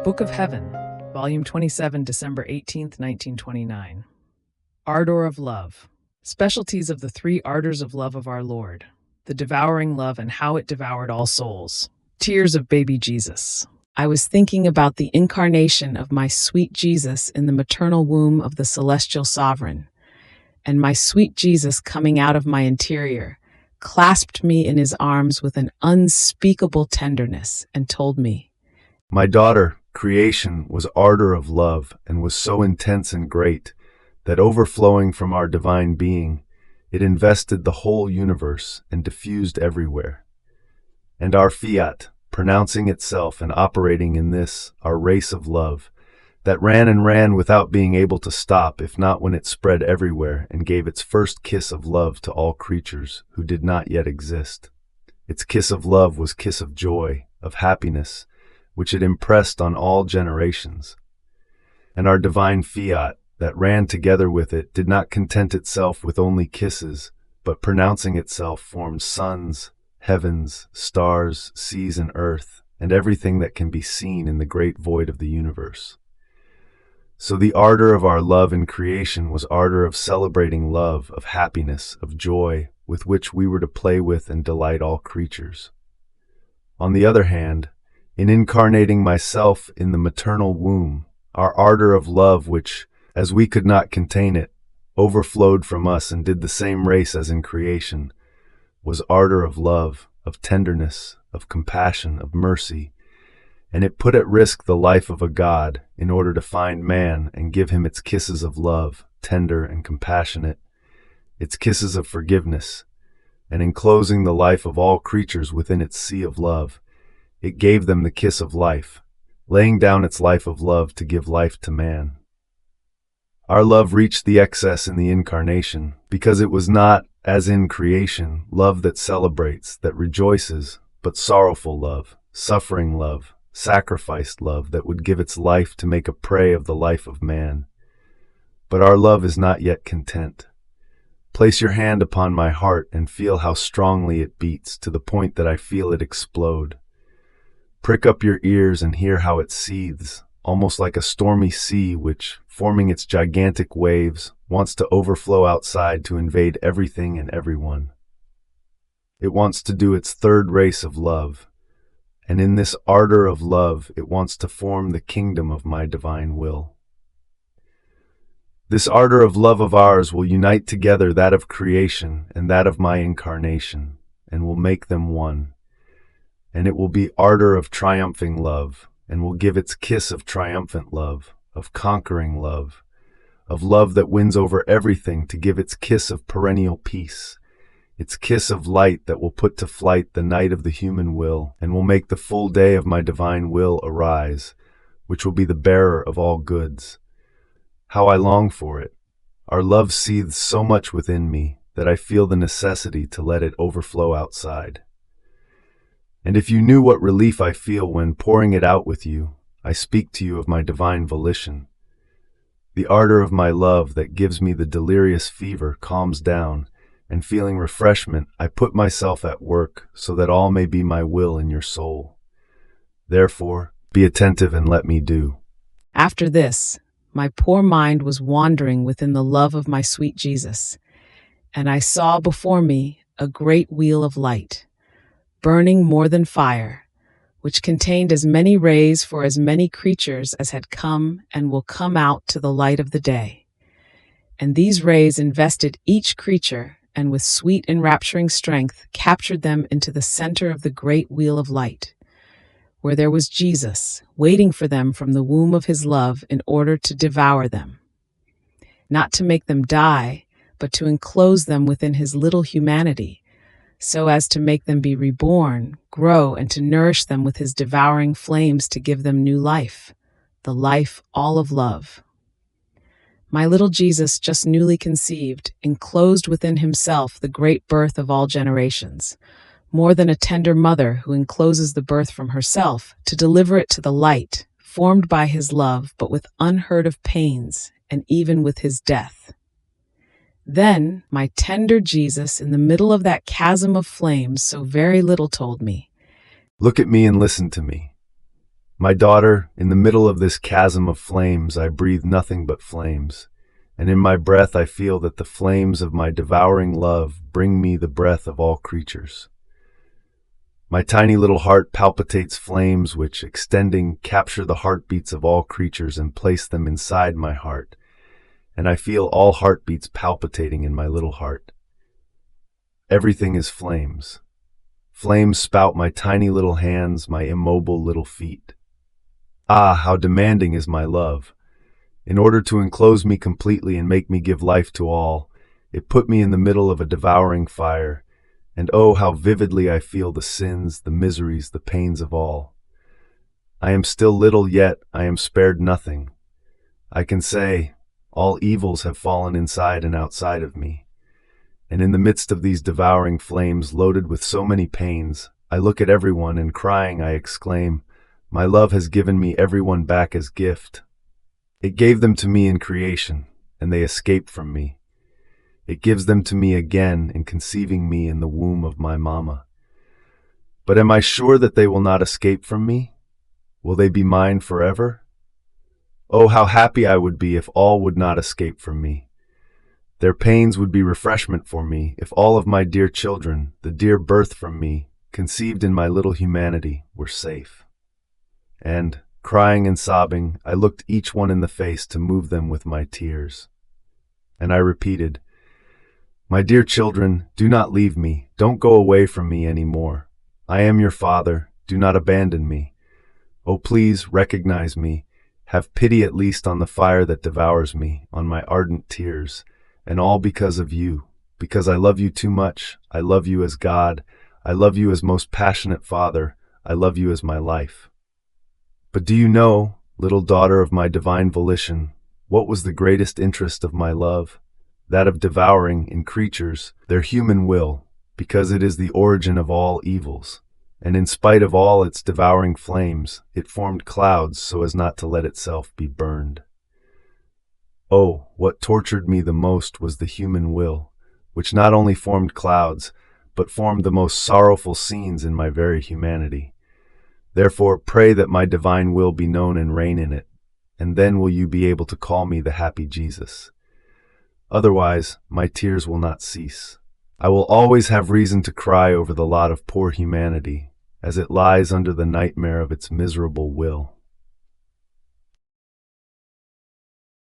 Book of Heaven, Volume 27, December 18th, 1929. Ardor of Love. Specialties of the three ardors of love of our Lord. The devouring love and how it devoured all souls. Tears of baby Jesus. I was thinking about the incarnation of my sweet Jesus in the maternal womb of the celestial sovereign, and my sweet Jesus coming out of my interior clasped me in his arms with an unspeakable tenderness and told me, "My daughter, creation was ardor of love and was so intense and great that overflowing from our divine being, it invested the whole universe and diffused everywhere. And our fiat, pronouncing itself and operating in this, our race of love, that ran and ran without being able to stop, if not when it spread everywhere and gave its first kiss of love to all creatures who did not yet exist. Its kiss of love was kiss of joy, of happiness, which it impressed on all generations. And our divine fiat, that ran together with it, did not content itself with only kisses, but pronouncing itself formed suns, heavens, stars, seas and earth, and everything that can be seen in the great void of the universe. So the ardor of our love in creation was ardor of celebrating love, of happiness, of joy, with which we were to play with and delight all creatures. On the other hand, in incarnating myself in the maternal womb, our ardor of love, which, as we could not contain it, overflowed from us and did the same race as in creation, was ardor of love, of tenderness, of compassion, of mercy, and it put at risk the life of a God in order to find man and give him its kisses of love, tender and compassionate, its kisses of forgiveness, and enclosing the life of all creatures within its sea of love, it gave them the kiss of life, laying down its life of love to give life to man. Our love reached the excess in the incarnation, because it was not, as in creation, love that celebrates, that rejoices, but sorrowful love, suffering love, sacrificed love that would give its life to make a prey of the life of man. But our love is not yet content. Place your hand upon my heart and feel how strongly it beats, to the point that I feel it explode. Prick up your ears and hear how it seethes, almost like a stormy sea which, forming its gigantic waves, wants to overflow outside to invade everything and everyone. It wants to do its third race of love, and in this ardor of love it wants to form the kingdom of my divine will. This ardor of love of ours will unite together that of creation and that of my incarnation, and will make them one. And it will be ardor of triumphing love, and will give its kiss of triumphant love, of conquering love, of love that wins over everything to give its kiss of perennial peace, its kiss of light that will put to flight the night of the human will, and will make the full day of my divine will arise, which will be the bearer of all goods. How I long for it! Our love seethes so much within me that I feel the necessity to let it overflow outside. And if you knew what relief I feel when pouring it out with you, I speak to you of my divine volition. The ardor of my love that gives me the delirious fever calms down, and feeling refreshment, I put myself at work so that all may be my will in your soul. Therefore, be attentive and let me do." After this, my poor mind was wandering within the love of my sweet Jesus, and I saw before me a great wheel of light, burning more than fire, which contained as many rays for as many creatures as had come and will come out to the light of the day. And these rays invested each creature, and with sweet enrapturing strength captured them into the center of the great wheel of light, where there was Jesus, waiting for them from the womb of his love in order to devour them. Not to make them die, but to enclose them within his little humanity, so as to make them be reborn, grow, and to nourish them with his devouring flames to give them new life, the life all of love. My little Jesus, just newly conceived, enclosed within himself the great birth of all generations, more than a tender mother who encloses the birth from herself to deliver it to the light, formed by his love, but with unheard of pains, and even with his death. Then my tender Jesus, in the middle of that chasm of flames, so very little told me, "Look at me and listen to me. My daughter, in the middle of this chasm of flames, I breathe nothing but flames, and in my breath I feel that the flames of my devouring love bring me the breath of all creatures. My tiny little heart palpitates flames which, extending, capture the heartbeats of all creatures and place them inside my heart, and I feel all heartbeats palpitating in my little heart. Everything is flames. Flames spout my tiny little hands, my immobile little feet. Ah, how demanding is my love! In order to enclose me completely and make me give life to all, it put me in the middle of a devouring fire, and oh, how vividly I feel the sins, the miseries, the pains of all. I am still little, yet I am spared nothing. I can say, all evils have fallen inside and outside of me. And in the midst of these devouring flames loaded with so many pains, I look at everyone and crying I exclaim, my love has given me everyone back as gift. It gave them to me in creation, and they escaped from me. It gives them to me again in conceiving me in the womb of my mama. But am I sure that they will not escape from me? Will they be mine forever? Oh, how happy I would be if all would not escape from me. Their pains would be refreshment for me if all of my dear children, the dear birth from me, conceived in my little humanity, were safe. And, crying and sobbing, I looked each one in the face to move them with my tears. And I repeated, my dear children, do not leave me, don't go away from me any more. I am your father, do not abandon me. Oh, please recognize me, have pity at least on the fire that devours me, on my ardent tears, and all because of you, because I love you too much, I love you as God, I love you as most passionate Father, I love you as my life. But do you know, little daughter of my divine volition, what was the greatest interest of my love? That of devouring in creatures their human will, because it is the origin of all evils, and in spite of all its devouring flames, it formed clouds so as not to let itself be burned. Oh, what tortured me the most was the human will, which not only formed clouds, but formed the most sorrowful scenes in my very humanity. Therefore, pray that my divine will be known and reign in it, and then will you be able to call me the happy Jesus. Otherwise, my tears will not cease. I will always have reason to cry over the lot of poor humanity, as it lies under the nightmare of its miserable will.